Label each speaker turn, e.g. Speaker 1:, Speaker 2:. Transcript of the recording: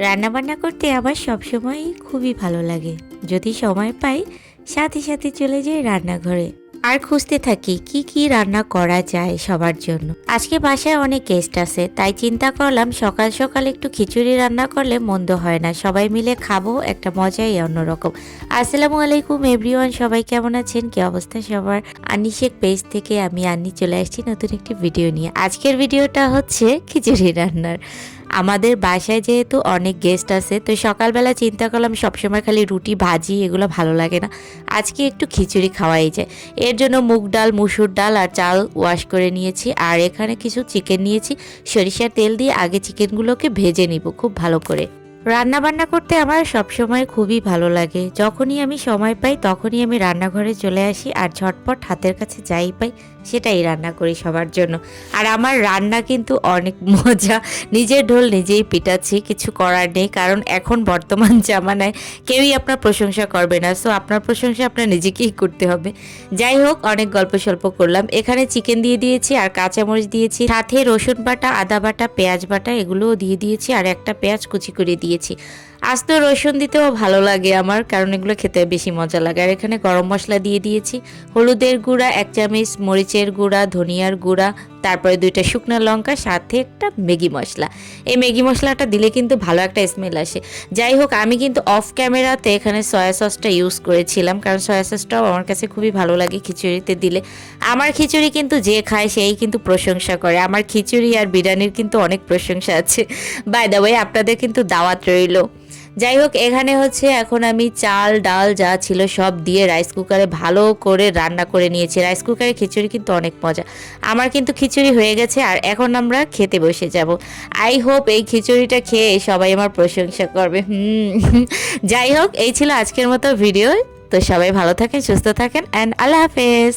Speaker 1: রান্নাবান্না করতে আমার সবসময়ই খুবই ভালো লাগে। যদি সময় পাই সাথে সাথে চলে যাই রান্নাঘরে আর খুঁজতে থাকি কি কি রান্না করা যায় সবার জন্য। আজকে বাসায় অনেক গেস্ট আছে, তাই চিন্তা করলাম সকাল সকাল একটু খিচুড়ি রান্না করলে মন্দ হয় না। সবাই মিলে খাবো, একটা মজাই অন্যরকম। আসসালামু আলাইকুম এভরিওয়ান, সবাই কেমন আছেন, কি অবস্থা সবার? আন্নি শেখ পেজ থেকে আমি আন্নি চলে আসছি নতুন একটি ভিডিও নিয়ে। আজকের ভিডিওটা হচ্ছে খিচুড়ি রান্নার। আমাদের বাসায় যেহেতু অনেক গেস্ট আছে, তো সকালবেলা চিন্তা করলাম সবসময় খালি রুটি ভাজি এগুলো ভালো লাগে না, আজকে একটু খিচুড়ি খাওয়াই যায়। এর জন্য মুগ ডাল, মুসুর ডাল আর চাল ওয়াশ করে নিয়েছি, আর এখানে কিছু চিকেন নিয়েছি। সরিষার তেল দিয়ে আগে চিকেনগুলোকে ভেজে নিব খুব ভালো করে। রান্না বান্না করতে আমার সবসময় খুবই ভালো লাগে। যখনই আমি সময় পাই তখনই আমি রান্নাঘরে চলে আসি, আর ঝটপট হাতের কাছে যাই পাই সেটাই রান্না করি সবার জন্য। আর আমার রান্না কিন্তু অনেক মজা, নিজের ঢোল নিজেই পিটাচ্ছি, কিছু করার নেই, কারণ এখন বর্তমান জামানায় কেউই আপনার প্রশংসা করবে না। সো আপনার প্রশংসা আপনার নিজেকেই করতে হবে। যাই হোক, অনেক গল্প স্বল্প করলাম। এখানে চিকেন দিয়ে দিয়েছি আর কাঁচামরিচ দিয়েছি, সাথে রসুন বাটা, আদা বাটা, পেঁয়াজ বাটা এগুলোও দিয়ে দিয়েছি, আর একটা পেঁয়াজ কুচি করে দিয়েছি। আস্ত রসুন দিতেও ভালো লাগে আমার, কারণ এগুলো খেতে বেশি মজা লাগে। আর এখানে গরম মশলা দিয়ে দিয়েছি, হলুদের গুঁড়া 1 চামচ, মরিচের গুঁড়া, ধনিয়ার গুঁড়া, তারপরে 2টা শুকনো লঙ্কা, সাথে একটা ম্যাগি মশলা। এই ম্যাগি মশলাটা দিলে কিন্তু ভালো একটা স্মেল আসে। যাই হোক, আমি কিন্তু অফ ক্যামেরাতে এখানে সয়া সসটা ইউজ করেছিলাম, কারণ সয়া সসটাও আমার কাছে খুবই ভালো লাগে খিচুড়িতে দিলে। আমার খিচুড়ি কিন্তু যে খায় সেই কিন্তু প্রশংসা করে। আমার খিচুড়ি আর বিরিয়ানির কিন্তু অনেক প্রশংসা আছে। বাই দ্য ওয়ে, আপনাদের কিন্তু দাওয়াত রইল। যাই হোক, এখানে হচ্ছে এখন আমি চাল ডাল যা ছিল সব দিয়ে রাইস কুকারে ভালো করে রান্না করে নিয়েছি। রাইস কুকারে খিচুড়ি কিন্তু অনেক মজা। আমার কিন্তু খিচুড়ি হয়ে গেছে, আর এখন আমরা খেতে বসে যাব। আই হোপ এই খিচুড়িটা খেয়ে সবাই আমার প্রশংসা করবে। যাই হোক, এই ছিল আজকের মতো ভিডিও। তো সবাই ভালো থাকেন, সুস্থ থাকেন, অ্যান্ড আল্লাহ হাফেজ।